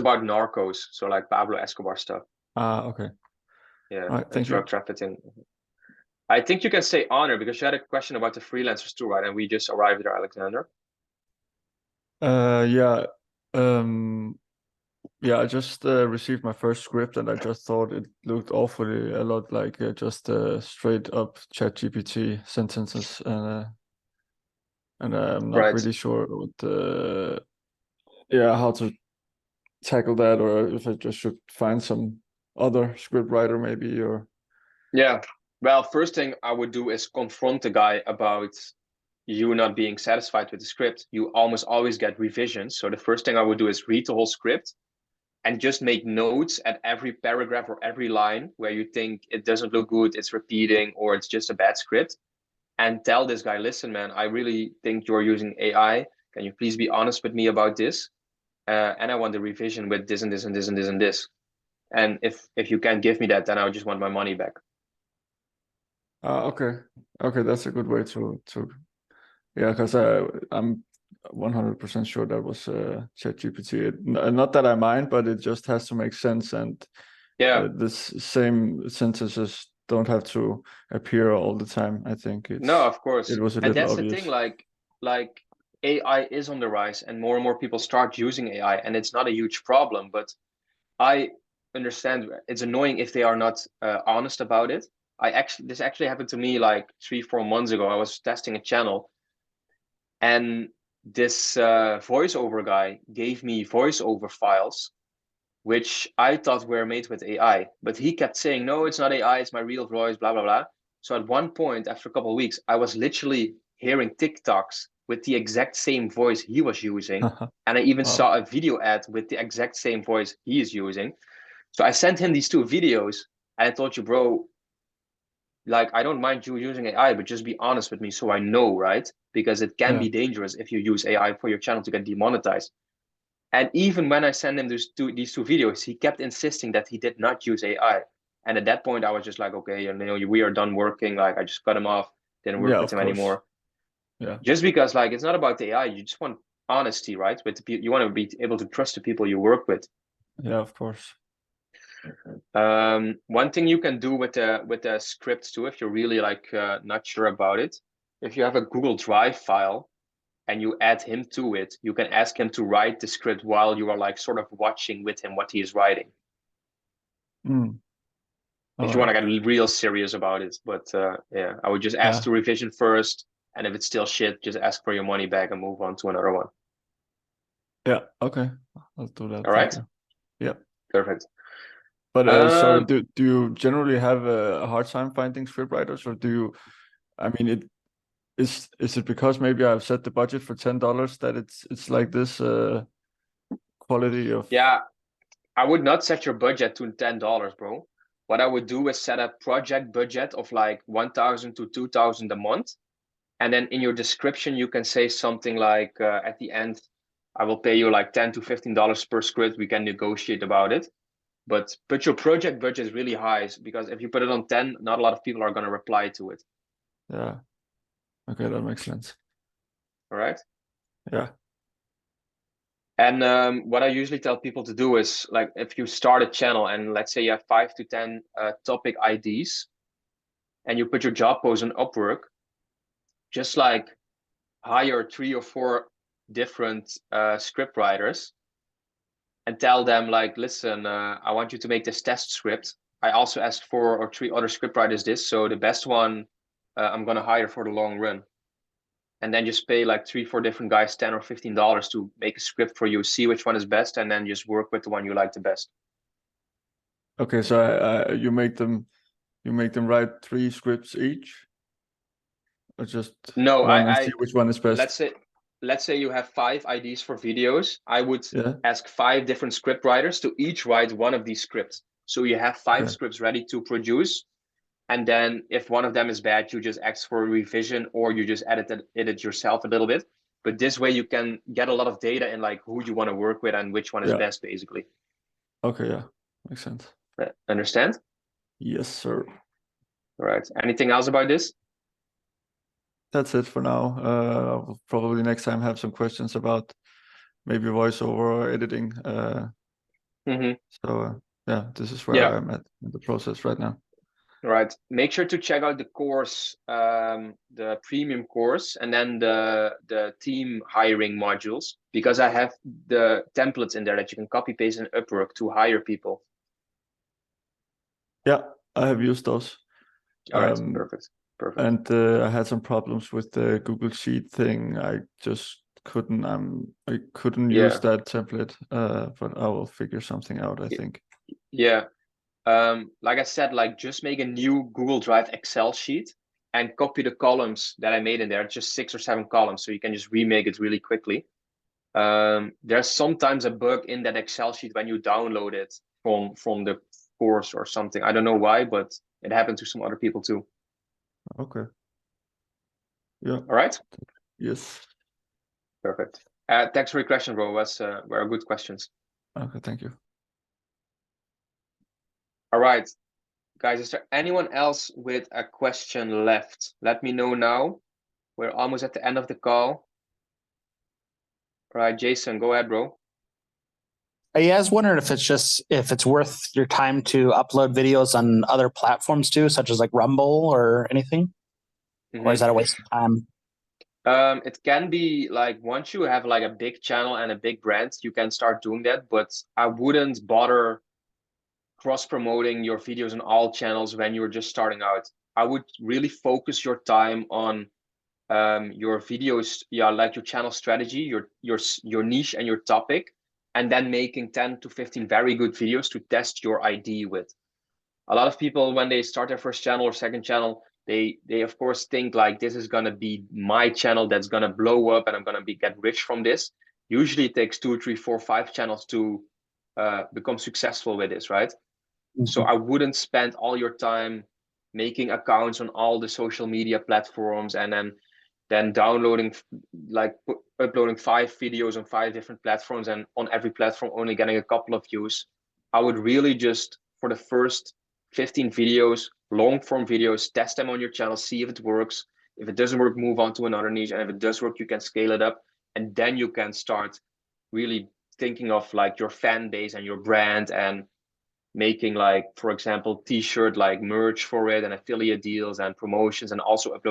about narcos, so like Pablo Escobar stuff. Okay. Yeah, All right. and Thank you. drug trafficking. I think you can say honor because you had a question about the freelancers too, right? And we just arrived there, Alexander. Yeah. Um, yeah, I just received my first script and I just thought it looked awfully a lot like just straight up ChatGPT sentences and I'm not Right. really sure what yeah, how to tackle that or if I just should find some other script writer maybe or Yeah. Well, first thing I would do is confront the guy about you not being satisfied with the script. You almost always get revisions. So the first thing I would do is read the whole script and just make notes at every paragraph or every line where you think it doesn't look good, it's repeating, or it's just a bad script. And tell this guy, listen, man, I really think you're using AI. Can you please be honest with me about this? And I want a revision with this and this and this and this and this. And if you can't give me that, then I just want my money back. okay. Okay, that's a good way to yeah, because I'm 100% sure that was ChatGPT. Not that I mind, but it just has to make sense, and Yeah. this same sentences don't have to appear all the time. I think No, it of course. was a And little that's the thing, obvious. like AI is on the rise and more people start using AI and it's not a huge problem, but I understand it's annoying if they are not honest about it. This actually happened to me like 3 4 months ago. I was testing a channel and this voiceover guy gave me voiceover files which I thought were made with AI, but he kept saying, no, it's not AI, it's my real voice, blah, blah, blah. So at one point, after a couple of weeks, I was literally hearing TikToks with the exact same voice he was using. And I even Wow. saw a video ad with the exact same voice he is using. So I sent him these two videos and I told you, bro, like, I don't mind you using AI, but just be honest with me so I know, right? Because it can Yeah. be dangerous if you use AI for your channel to get demonetized. And even when I sent him these two videos, he kept insisting that he did not use AI. And at that point, I was just like, okay, we are done working. Like, I just cut him off, didn't Yeah, work with of him course. anymore. Yeah. Just because, like, it's not about the AI. You just want honesty, right? With the people, you want to be able to trust the people you work with. Yeah, of course. One thing you can do with the scripts too, if you're really like not sure about it, if you have a Google Drive file and you add him to it, you can ask him to write the script while you are like sort of watching with him what he is writing. Mm. All If you want right. to get real serious about it. But yeah, I would just ask Yeah. to revision first, and if it's still shit, just ask for your money back and move on to another one. Yeah. Okay. I'll do that. All Thank right, you. Yeah. perfect. But so Um, do you generally have a hard time finding script writers, or do you? I mean, is it because maybe I've set the budget for $10 that it's like this quality of yeah, I would not set your budget to $10, bro. What I would do is set a project budget of like 1,000 to 2,000 a month, and then in your description you can say something like at the end, I will pay you like $10 to $15 per script. We can negotiate about it. But your project budget is really high because if you put it on 10, not a lot of people are going to reply to it. yeah. Okay, that makes sense. All right. Yeah. And what I usually tell people to do is like if you start a channel and let's say you have 5 to 10 topic IDs and you put your job post on Upwork, just like hire 3 or 4 different script writers and tell them like, listen, I want you to make this test script. I also asked 4 or 3 other script writers this, so the best one I'm gonna hire for the long run. And then just pay like 3 4 different guys $10 or $15 to make a script for you, see which one is best, and then just work with the one you like the best. Okay, so you make them write three scripts each, or just No, one and I see which one is best. let's say let's say you have 5 IDs for videos. I would Yeah. ask 5 different script writers to each write one of these scripts. So you have five Okay. scripts ready to produce. And then if one of them is bad, you just ask for a revision or you just edit yourself a little bit. But this way you can get a lot of data in like who you want to work with and which one is Yeah. best, basically. Okay. Yeah. Makes sense. Understand? Yes, sir. All right. Anything else about this? That's it for now. We'll probably next time have some questions about maybe voiceover or editing. Mm-hmm. So yeah, this is where Yeah. I'm at in the process right now. Right. Make sure to check out the course, the premium course, and then the team hiring modules, because I have the templates in there that you can copy paste in Upwork to hire people. Yeah, I have used those. All right. Um, Perfect. Perfect. and I had some problems with the Google Sheet thing. I just couldn't. I couldn't use Yeah. that template. But I will figure something out, I think. Yeah. Like I said, like just make a new Google Drive Excel sheet and copy the columns that I made in there, just 6 or 7 columns, so you can just remake it really quickly. There's sometimes a bug in that Excel sheet when you download it from the course or something. I don't know why, but it happened to some other people too. Okay. Yeah. All right. Yes. Perfect. Thanks for your question, bro. Were good questions. Okay. Thank you. All right, guys. Is there anyone else with a question left? Let me know now. We're almost at the end of the call. All right, Jason, go ahead, bro. Yeah, I was wondering if it's worth your time to upload videos on other platforms too, such as like Rumble or anything, or is that a waste of time? It can be like once you have like a big channel and a big brand, you can start doing that, but I wouldn't bother cross promoting your videos on all channels when you're just starting out. I would really focus your time on your videos, yeah, like your channel strategy, your niche and your topic, and then making 10 to 15 very good videos to test your ID with. A lot of people, when they start their first channel or second channel, they of course think like this is gonna be my channel that's gonna blow up and I'm gonna get rich from this. Usually it takes 2, 3, 4, 5 channels to become successful with this, right? So I wouldn't spend all your time making accounts on all the social media platforms and then downloading, like uploading 5 videos on 5 different platforms, and on every platform only getting a couple of views. I would really just, for the first 15 videos, long form videos, test them on your channel, see if it works. If it doesn't work, move on to another niche, and if it does work, you can scale it up, and then you can start really thinking of like your fan base and your brand, and making, like, for example, t-shirt like merch for it and affiliate deals and promotions, and also upload